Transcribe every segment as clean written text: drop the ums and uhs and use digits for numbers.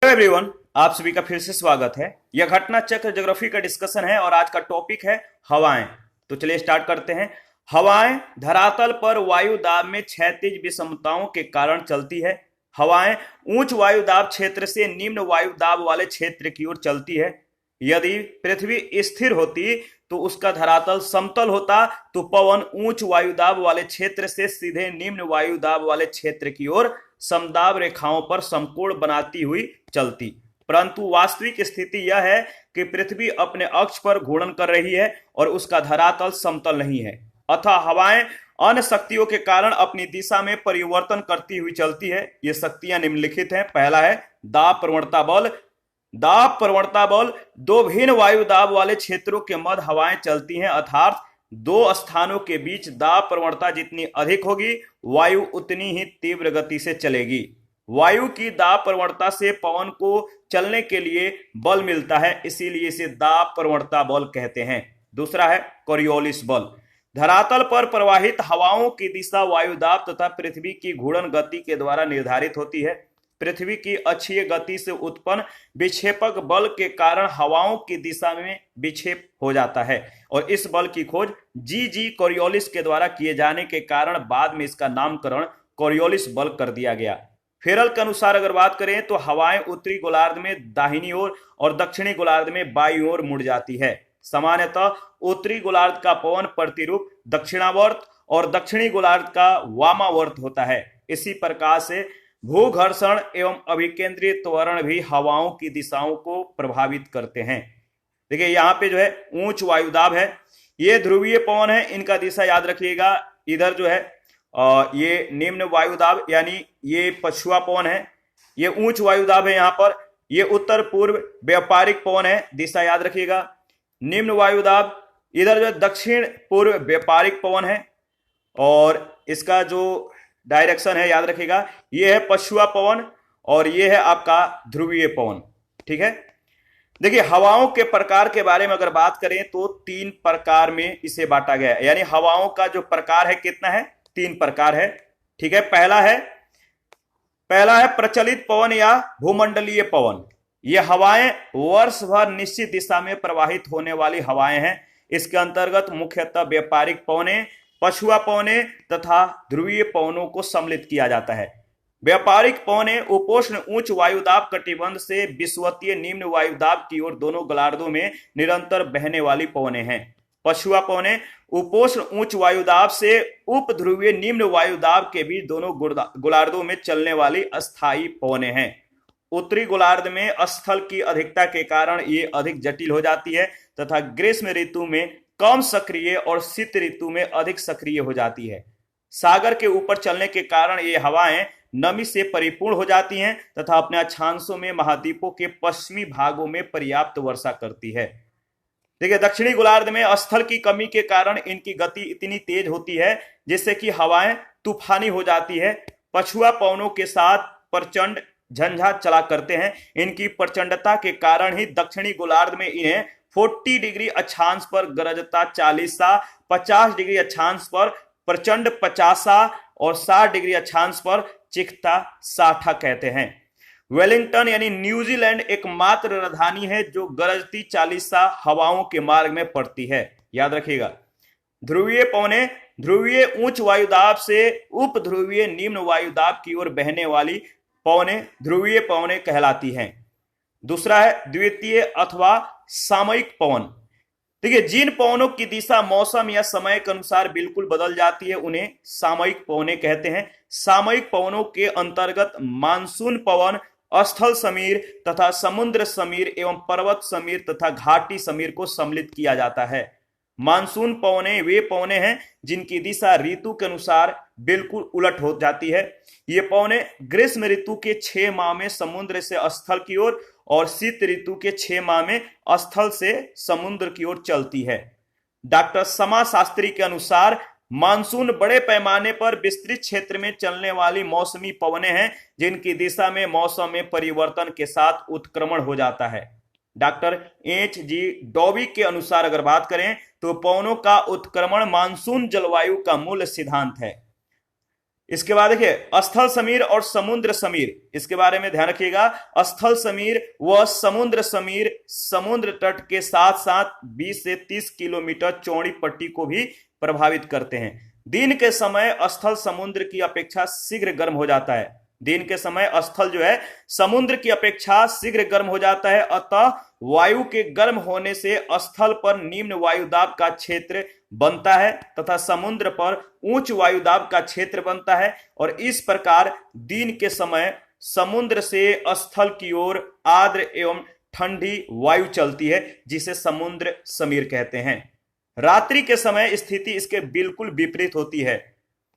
Hello everyone, आप सभी का फिर से स्वागत है। यह घटना चक्र ज्योग्राफी का डिस्कशन है और आज का टॉपिक है हवाएं। तो चलिए स्टार्ट करते हैं। हवाएं धरातल पर वायु दाब में क्षैतिज विषमताओं के कारण चलती है। हवाएं उच्च वायु दाब क्षेत्र से निम्न वायु दाब वाले क्षेत्र की ओर चलती है। यदि पृथ्वी स्थिर होती तो उसका धरातल समतल होता तो पवन उच्च वायु दाब वाले क्षेत्र से सीधे निम्न वायु दाब वाले क्षेत्र की ओर समदाब रेखाओं पर समकोण बनाती हुई चलती। परंतु वास्तविक स्थिति यह है कि पृथ्वी अपने अक्ष पर घूर्णन कर रही है और उसका धरातल समतल नहीं है। अतः हवाएं अन्य शक्तियों के कारण अपनी दिशा में परिवर्तन करती हुई चलती है। ये शक्तियां निम्नलिखित हैं। पहला है दाब प्रवणता बल। दाब प्रवणता बल दो भिन्न वायु दाब वाले क्षेत्रों के मध्य हवाएं चलती हैं, अर्थात दो स्थानों के बीच दाब प्रवणता जितनी अधिक होगी वायु उतनी ही तीव्र गति से चलेगी। वायु की दाब प्रवणता से पवन को चलने के लिए बल मिलता है, इसीलिए इसे दाब प्रवणता बल कहते हैं। दूसरा है कोरियोलिस बल। धरातल पर प्रवाहित हवाओं की दिशा वायु दाब तथा पृथ्वी की घूर्णन गति के द्वारा निर्धारित होती है। पृथ्वी की अक्षीय गति से उत्पन्न विक्षेपक बल के कारण हवाओं की दिशा में विक्षेप हो जाता है और इस बल की खोज जी कोरियोलिस के द्वारा किए जाने के कारण बाद में इसका नामकरण कोरियोलिस बल कर दिया गया। फेरल के अनुसार अगर बात करें तो हवाएं उत्तरी गोलार्ध में दाहिनी ओर और दक्षिणी गोलार्ध में बाईं ओर मुड़ जाती है। सामान्यतः उत्तरी गोलार्ध का पवन प्रतिरूप दक्षिणावर्त और दक्षिणी गोलार्ध का वामावर्त होता है। इसी प्रकार से भूघर्षण एवं अभिकेंद्रीय त्वरण भी हवाओं की दिशाओं को प्रभावित करते हैं। देखिए यहाँ पे जो है उच्च वायुदाब है, ये ध्रुवीय पवन है, इनका दिशा याद रखिएगा। इधर जो है ये निम्न वायुदाब यानी ये पछुआ पवन है, ये उच्च वायुदाब है। यहाँ पर ये उत्तर पूर्व व्यापारिक पवन है, दिशा याद रखिएगा। निम्न वायुदाब इधर जो है दक्षिण पूर्व व्यापारिक पवन है और इसका जो डायरेक्शन है याद रखिएगा, ये है पछुआ पवन और ये है आपका ध्रुवीय पवन। ठीक है। देखिए हवाओं के प्रकार के बारे में अगर बात करें तो तीन प्रकार में इसे बांटा गया है, यानी हवाओं का जो प्रकार है कितना है, तीन प्रकार है। ठीक है। पहला है प्रचलित पवन या भूमंडलीय पवन। ये हवाएं वर्ष भर निश्चित दिशा में प्रवाहित होने वाली हवाएं हैं। इसके अंतर्गत मुख्यतः व्यापारिक पवने, पछुआ पवने तथा ध्रुवीय पवनों को सम्मिलित किया जाता है। व्यापारिक पवने उपोष्ण उच्च वायुदाब कटिबंध से विषुवतीय निम्न वायुदाब की ओर दोनों गोलार्धों में निरंतर बहने वाली पवने हैं। पछुआ पवने उपोष्ण उच्च वायुदाब से उप ध्रुवीय निम्न वायुदाब के बीच दोनों गोलार्धों में चलने वाली अस्थायी पवने हैं। उत्तरी गोलार्ध में स्थल की अधिकता के कारण ये अधिक जटिल हो जाती है तथा ग्रीष्म ऋतु में कम सक्रिय और शीत ऋतु में अधिक सक्रिय हो जाती है। सागर के ऊपर चलने के कारण ये हवाएं नमी से परिपूर्ण हो जाती हैं तथा अपने अक्षांशों में महाद्वीपों के पश्चिमी भागों में पर्याप्त वर्षा करती है। देखिए दक्षिणी गोलार्ध में स्थल की कमी के कारण इनकी गति इतनी तेज होती है जिससे कि हवाएं तूफानी हो जाती है। पछुआ पवनों के साथ प्रचंड झंझा चला करते हैं। इनकी प्रचंडता के कारण ही दक्षिणी गोलार्ध में इन्हें 40 डिग्री अक्षांश पर गरजता 40सा, 50 डिग्री अक्षांश पर प्रचंड 50सा और 60 डिग्री अक्षांश पर चिखता 60 कहते हैं। वेलिंगटन यानी न्यूजीलैंड एकमात्र राजधानी है जो गरजती 40सा हवाओं के मार्ग में पड़ती है, याद रखिएगा। ध्रुवीय पवने ध्रुवीय उच्च वायुदाब से उप ध्रुवीय निम्न वायुदाब की ओर बहने वाली पवने ध्रुवीय पवने कहलाती हैं। दूसरा है द्वितीय अथवा सामयिक पवन। देखिए जिन पवनों की दिशा मौसम या समय के अनुसार बिल्कुल बदल जाती है उन्हें सामयिक पवने कहते हैं। सामयिक पवनों के अंतर्गत मानसून पवन, स्थल समीर तथा समुद्र समीर एवं पर्वत समीर तथा घाटी समीर को सम्मिलित किया जाता है। मानसून पवने वे पवने हैं जिनकी दिशा ऋतु के अनुसार बिल्कुल उलट हो जाती है। ये पवने ग्रीष्म ऋतु के 6 माह में समुद्र से स्थल की ओर और शीत ऋतु के 6 माह में स्थल से समुद्र की ओर चलती है। डॉक्टर समा शास्त्री के अनुसार मानसून बड़े पैमाने पर विस्तृत क्षेत्र में चलने वाली मौसमी पवने हैं जिनकी दिशा में मौसम में परिवर्तन के साथ उत्क्रमण हो जाता है। Doctor H.G. डॉबी के अनुसार अगर बात करें तो पवनों का उत्क्रमण मानसून जलवायु का मूल सिद्धांत है। इसके बाद देखिए स्थल समीर और समुद्र समीर, इसके बारे में ध्यान रखिएगा। स्थल समीर व समुद्र समीर समुद्र तट के साथ साथ 20 से 30 किलोमीटर चौड़ी पट्टी को भी प्रभावित करते हैं। दिन के समय स्थल समुद्र की अपेक्षा शीघ्र गर्म हो जाता है। दिन के समय स्थल जो है समुद्र की अपेक्षा शीघ्र गर्म हो जाता है, अतः वायु के गर्म होने से स्थल पर निम्न वायुदाब का क्षेत्र बनता है तथा समुद्र पर उच्च वायुदाब का क्षेत्र बनता है, और इस प्रकार दिन के समय समुद्र से स्थल की ओर आर्द्र एवं ठंडी वायु चलती है, जिसे समुद्र समीर कहते हैं। रात्रि के समय स्थिति इसके बिल्कुल विपरीत होती है।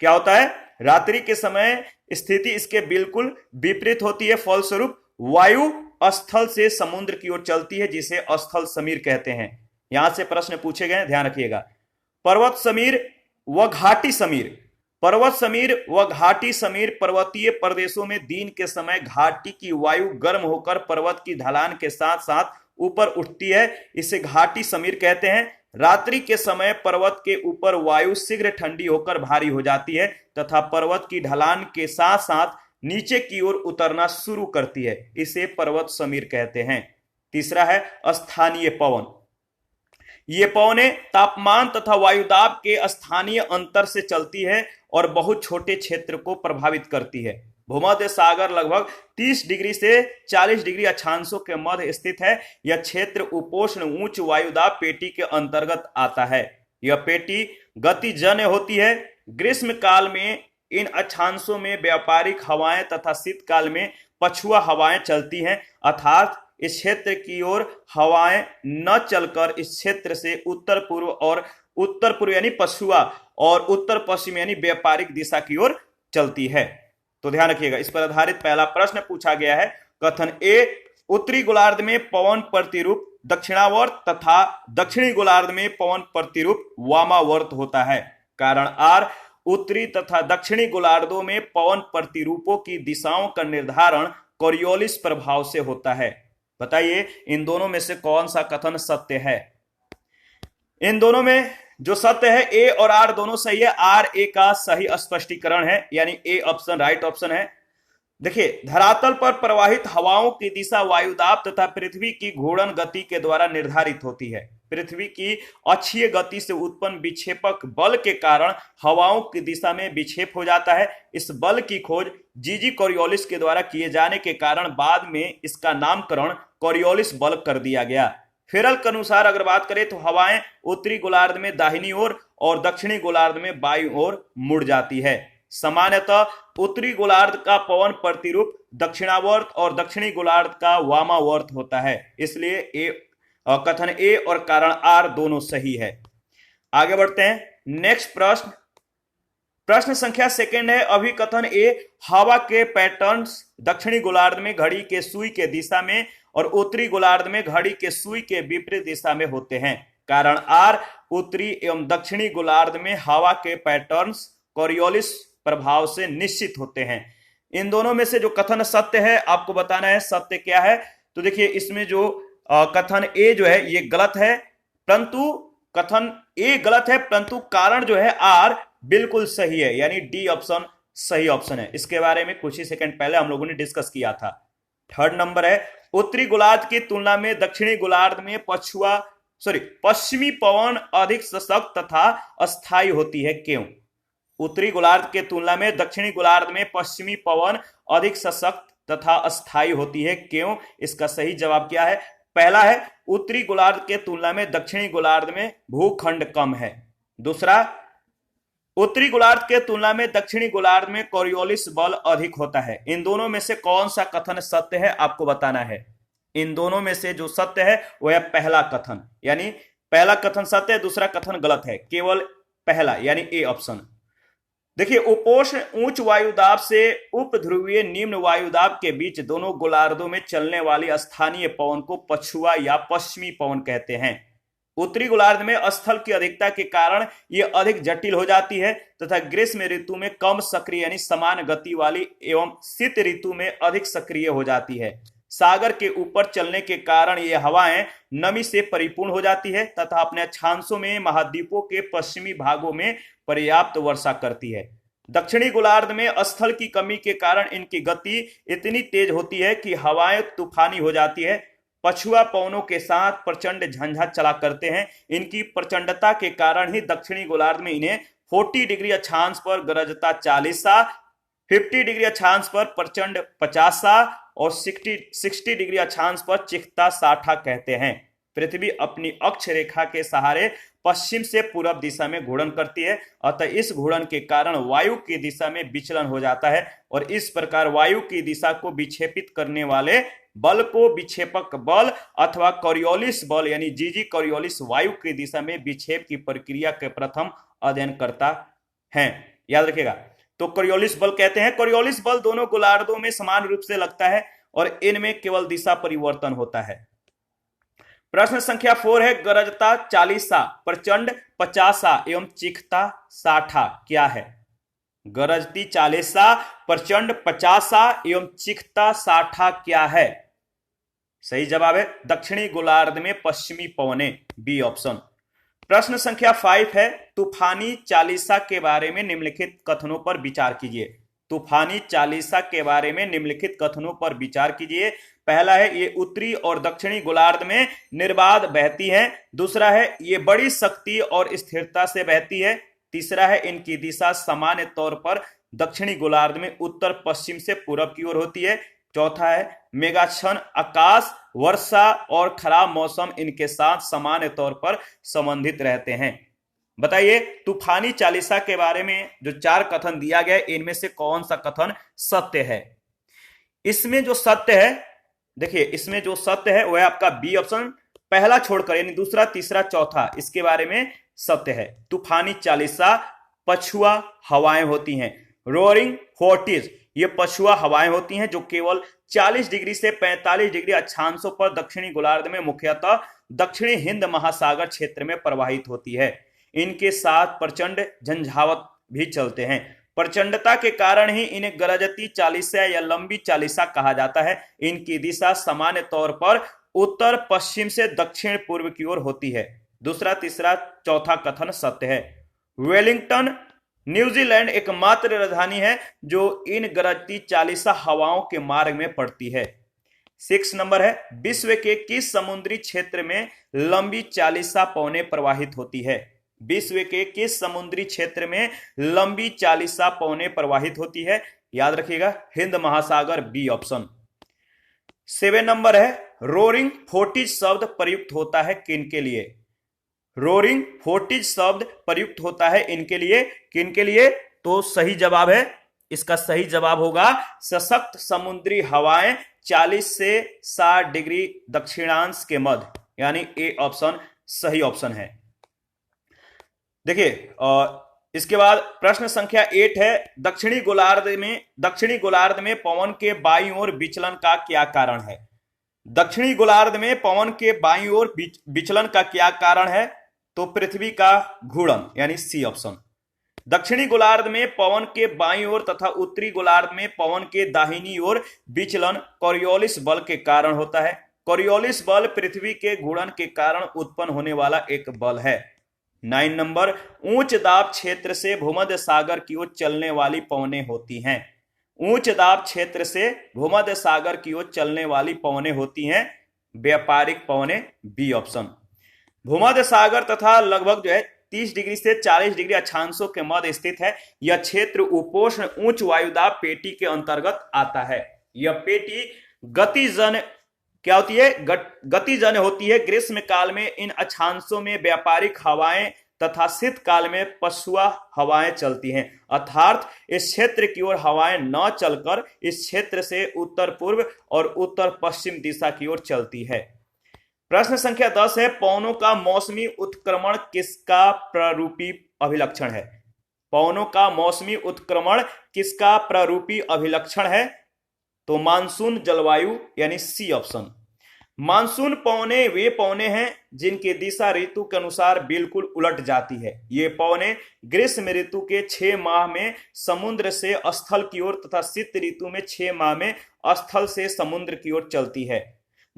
क्या होता है? रात्रि के समय स्थिति इसके बिल्कुल विपरीत होती है, फलस्वरूप वायु स्थल से समुद्र की ओर चलती है, जिसे स्थल समीर कहते हैं। यहां से प्रश्न पूछे गए, ध्यान रखिएगा। पर्वत समीर व घाटी समीर, पर्वत समीर व घाटी समीर पर्वतीय प्रदेशों में दिन के समय घाटी की वायु गर्म होकर पर्वत की ढलान के साथ साथ ऊपर उठती है, इसे घाटी समीर कहते हैं। रात्रि के समय पर्वत के ऊपर वायु शीघ्र ठंडी होकर भारी हो जाती है तथा पर्वत की ढलान के साथ साथ नीचे की ओर उतरना शुरू करती है, इसे पर्वत समीर कहते हैं। तीसरा है स्थानीय पवन। ये पवनें तापमान तथा वायुदाब के स्थानीय अंतर से चलती है और बहुत छोटे क्षेत्र को प्रभावित करती है। भूमध्य सागर लगभग 30 डिग्री से 40 डिग्री अक्षांशों के मध्य स्थित है। यह क्षेत्र उपोष्ण उच्च वायुदाब पेटी के अंतर्गत आता है। यह पेटी गतिजन्य होती है। ग्रीष्म काल में इन अक्षांशों में व्यापारिक हवाएं तथा शीतकाल में पछुआ हवाएं चलती हैं, अर्थात इस क्षेत्र की ओर हवाएं न चलकर इस क्षेत्र से उत्तर पूर्व यानी पछुआ और उत्तर पश्चिम यानी व्यापारिक दिशा की ओर चलती है। तो ध्यान रखिएगा, इस पर आधारित पहला प्रश्न पूछा गया है। कथन ए, उत्तरी गोलार्ध में पवन प्रतिरूप दक्षिणावर्त तथा दक्षिणी गोलार्ध में पवन प्रतिरूप वामावर्त होता है। कारण आर, उत्तरी तथा दक्षिणी गोलार्धों में पवन प्रतिरूपों की दिशाओं का निर्धारण कोरियोलिस प्रभाव से होता है। बताइए इन दोनों में से कौन सा कथन सत्य है? इन दोनों में जो सत्य है, ए और आर दोनों सही है। आर ए का सही स्पष्टीकरण है, यानी ए ऑप्शन राइट ऑप्शन है। देखिए, धरातल पर प्रवाहित हवाओं की दिशा वायुदाब तथा पृथ्वी की घूर्णन गति के द्वारा निर्धारित होती है। पृथ्वी की अक्षीय गति से उत्पन्न विक्षेपक बल के कारण हवाओं की दिशा में विक्षेप हो जाता है। इस बल की खोज जीजी कोरियोलिस के द्वारा किए जाने के कारण बाद में इसका नामकरण कोरियोलिस बल कर दिया गया। फेरल के अनुसार अगर बात करें तो हवाएं उत्तरी गोलार्ध में दाहिनी ओर और दक्षिणी गोलार्ध में बाईं ओर मुड़ जाती है। सामान्यतः उत्तरी गोलार्ध का पवन प्रतिरूप दक्षिणावर्त और दक्षिणी गोलार्ध का वामावर्त होता है। इसलिए कथन ए और कारण आर दोनों सही है। आगे बढ़ते हैं। नेक्स्ट प्रश्न, प्रश्न संख्या सेकंड है। अभिकथन ए, हवा के पैटर्न्स दक्षिणी गोलार्ध में घड़ी के सुई के दिशा में और उत्तरी गोलार्ध में घड़ी के सुई के विपरीत दिशा में होते हैं। कारण आर, उत्तरी एवं दक्षिणी गोलार्ध में हवा के पैटर्न्स कोरियोलिस प्रभाव से निश्चित होते हैं। इन दोनों में से जो कथन सत्य है आपको बताना है सत्य क्या है। तो देखिए, इसमें जो कथन ए जो है ये गलत है, परंतु कथन ए गलत है परंतु कारण जो है आर बिल्कुल सही है, यानी डी ऑप्शन सही ऑप्शन है। इसके बारे में कुछ ही सेकंड पहले हम लोगों ने डिस्कस किया था। थर्ड नंबर है, उत्तरी गोलार्ध की तुलना में दक्षिणी गोलार्ध में पश्चिमी पवन अधिक सशक्त तथा अस्थायी होती है, क्यों? उत्तरी गोलार्ध के तुलना में दक्षिणी गोलार्ध में पश्चिमी पवन अधिक सशक्त तथा अस्थायी होती है, क्यों? इसका सही जवाब क्या है? पहला है, उत्तरी गोलार्ध के तुलना में दक्षिणी गोलार्ध में भूखंड कम है। दूसरा, उत्तरी गोलार्ध के तुलना में दक्षिणी गोलार्ध में कोरियोलिस बल अधिक होता है। इन दोनों में से कौन सा कथन सत्य है आपको बताना है। इन दोनों में से जो सत्य है वह है पहला कथन, यानी पहला कथन सत्य है, दूसरा कथन गलत है, केवल पहला यानी ए ऑप्शन। देखिए, उपोष्ण उच्च वायुदाब से उप ध्रुवीय निम्न वायुदाब के बीच दोनों गोलार्धों में चलने वाली स्थानीय पवन को पछुआ या पश्चिमी पवन कहते हैं। उत्तरी गोलार्ध में स्थल की अधिकता के कारण यह अधिक जटिल हो जाती है तथा ग्रीष्म ऋतु में कम सक्रिय यानी समान गति वाली एवं शीत ऋतु में अधिक सक्रिय हो जाती है। सागर के ऊपर चलने के कारण ये हवाएं नमी से परिपूर्ण हो जाती है तथा अपने अक्षांशों में महाद्वीपों के पश्चिमी भागों में पर्याप्त वर्षा करती है। दक्षिणी गोलार्ध में स्थल की कमी के कारण इनकी गति इतनी तेज होती है कि हवाएं तूफानी हो जाती है। पछुआ पवनों के साथ प्रचंड झंझा चला करते हैं। इनकी प्रचंडता के कारण ही दक्षिणी गोलार्ध में इन्हें 40 डिग्री अक्षांश पर गरजता 40 सा, 50 डिग्री अक्षांश पर प्रचंड 50 सा और 60 डिग्री अक्षांश पर चिखता 60 कहते हैं। पृथ्वी अपनी अक्ष रेखा के सहारे पश्चिम से पूर्व दिशा में घूर्णन करती है, अतः इस घूर्णन के कारण वायु की दिशा में विचलन हो जाता है और इस प्रकार वायु की दिशा को विक्षेपित करने वाले बल को विक्षेपक बल अथवा कॉरियोलिस बल यानी जीजी कॉरियोलिस वायु की दिशा में विक्षेप की प्रक्रिया के प्रथम अध्ययन करता है। याद रखिएगा, तो कॉरियोलिस बल कहते हैं। कॉरियोलिस बल दोनों गोलार्धों में समान रूप से लगता है और इनमें केवल दिशा परिवर्तन होता है। प्रश्न संख्या 4 है, गरजता 40 सा, प्रचंड 50 सा एवं चीखता 60 क्या है? गरजती 40 सा, प्रचंड 50 सा एवं चीखता 60 क्या है? सही जवाब है दक्षिणी गोलार्ध में पश्चिमी पवने, बी ऑप्शन। प्रश्न संख्या 5 है, तूफानी चालीसा के बारे में निम्नलिखित कथनों पर विचार कीजिए। तूफानी चालीसा के बारे में निम्नलिखित कथनों पर विचार कीजिए। पहला है, ये उत्तरी और दक्षिणी गोलार्ध में निर्बाध बहती है। दूसरा है, ये बड़ी शक्ति और स्थिरता से बहती है। तीसरा है, इनकी दिशा सामान्य तौर पर दक्षिणी गोलार्ध में उत्तर पश्चिम से पूर्व की ओर होती है। चौथा है, मेघाच्छन्न आकाश, वर्षा और खराब मौसम इनके साथ सामान्य तौर पर संबंधित रहते हैं। बताइए, तूफानी चालीसा के बारे में जो 4 कथन दिया गया, इनमें से कौन सा कथन सत्य है? इसमें जो सत्य है, देखिए इसमें जो सत्य है वह आपका बी ऑप्शन, पहला छोड़कर यानी दूसरा, तीसरा, चौथा इसके बारे में सत्य है। तूफानी चालीसा पछुआ हवाएं होती हैं। रोअरिंग फोर्टिस, ये पछुआ हवाएं होती हैं जो केवल 40 डिग्री से 45 डिग्री अक्षांशों पर दक्षिणी गोलार्ध में मुख्यतः दक्षिणी हिंद महासागर क्षेत्र में प्रवाहित होती है। इनके साथ प्रचंड झंझावत भी चलते हैं। प्रचंडता के कारण ही इन्हें गरजती चालीसा या लंबी चालीसा कहा जाता है। इनकी दिशा सामान्य तौर पर उत्तर पश्चिम से दक्षिण पूर्व की ओर होती है। दूसरा, तीसरा, चौथा कथन सत्य है। वेलिंगटन न्यूजीलैंड एकमात्र राजधानी है जो इन गरजती चालीसा हवाओं के मार्ग में पड़ती है। 6 नंबर है, विश्व के किस समुद्री क्षेत्र में लंबी चालीसा पवनें प्रवाहित होती है? विश्व के किस समुद्री क्षेत्र में लंबी चालीसा पवनें प्रवाहित होती है? याद रखिएगा हिंद महासागर, बी ऑप्शन। 7 नंबर है, रोरिंग फोर्टिज शब्द प्रयुक्त होता है किनके लिए? रोरिंग फोर्टिज शब्द प्रयुक्त होता है इनके लिए, किनके लिए? तो सही जवाब है, इसका सही जवाब होगा सशक्त समुद्री हवाएं 40 से 60 डिग्री दक्षिणांश के मध्य, यानी ए ऑप्शन सही ऑप्शन है। देखिए इसके बाद प्रश्न संख्या 8 है, दक्षिणी गोलार्ध में पवन के बाईं ओर विचलन का क्या कारण है? दक्षिणी गोलार्ध में पवन के बाईं ओर विचलन का क्या कारण है? तो पृथ्वी का घूर्णन, यानी सी ऑप्शन। दक्षिणी गोलार्ध में पवन के बाईं ओर तथा उत्तरी गोलार्ध में पवन के दाहिनी ओर विचलन कॉरियोलिस बल के कारण होता है। कॉरियोलिस बल पृथ्वी के घूर्णन के कारण उत्पन्न होने वाला एक बल है। 9 नंबर, उच्च दाब क्षेत्र से भूमध्य सागर की ओर चलने वाली पवनें होती हैं। उच्च दाब क्षेत्र से भूमध्य सागर की ओर चलने वाली पवनें होती हैं व्यापारिक पवनें, बी ऑप्शन। भूमध्य सागर तथा लगभग 30 डिग्री से 40 डिग्री अक्षांशों के मध्य स्थित है। यह क्षेत्र उपोष्ण उच्च वायुदाब पेटी के अंतर्गत आता है। यह पेटी गतिजन क्या होती है? गतिजन्य होती है। ग्रीष्म काल में इन अक्षांशों में व्यापारिक हवाएं तथा शीत काल में पछुआ हवाएं चलती हैं, अर्थात इस क्षेत्र की ओर हवाएं न चलकर इस क्षेत्र से उत्तर पूर्व और उत्तर पश्चिम दिशा की ओर चलती है। प्रश्न संख्या 10 है, पवनों का मौसमी उत्क्रमण किसका प्ररूपी अभिलक्षण है? पवनों का मौसमी उत्क्रमण किसका प्ररूपी अभिलक्षण है? तो मानसून जलवायु, यानी सी ऑप्शन। मानसून पवनें वे पवनें हैं जिनकी दिशा ऋतु के अनुसार बिल्कुल उलट जाती है। ये पवनें ग्रीष्म ऋतु के 6 माह में समुद्र से स्थल की ओर तथा शीत ऋतु में 6 माह में स्थल से समुद्र की ओर चलती है।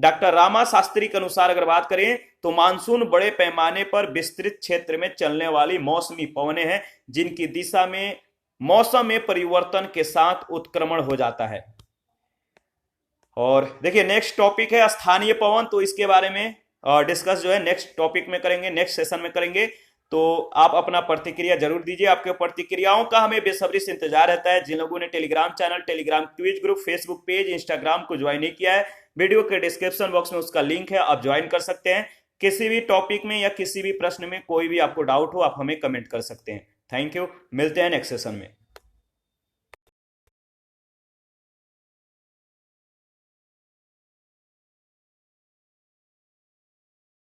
डॉक्टर रामा शास्त्री के अनुसार अगर बात करें तो मानसून बड़े पैमाने पर विस्तृत क्षेत्र में चलने वाली मौसमी पवनें हैं जिनकी दिशा में मौसम में परिवर्तन के साथ उत्क्रमण हो जाता है। और देखिए नेक्स्ट टॉपिक है स्थानीय पवन, तो इसके बारे में डिस्कस जो है नेक्स्ट टॉपिक में करेंगे, नेक्स्ट सेशन में करेंगे। तो आप अपना प्रतिक्रिया जरूर दीजिए, आपके प्रतिक्रियाओं का हमें बेसब्री से इंतजार रहता है। जिन लोगों ने Telegram channel, Telegram quiz group, Facebook page, Instagram को ज्वाइन नहीं किया है, वीडियो के डिस्क्रिप्शन बॉक्स में उसका लिंक है, आप ज्वाइन कर सकते हैं। किसी भी टॉपिक में या किसी भी प्रश्न में कोई भी आपको डाउट हो, आप हमें कमेंट कर सकते हैं। थैंक यू, मिलते हैं नेक्स्ट सेशन में।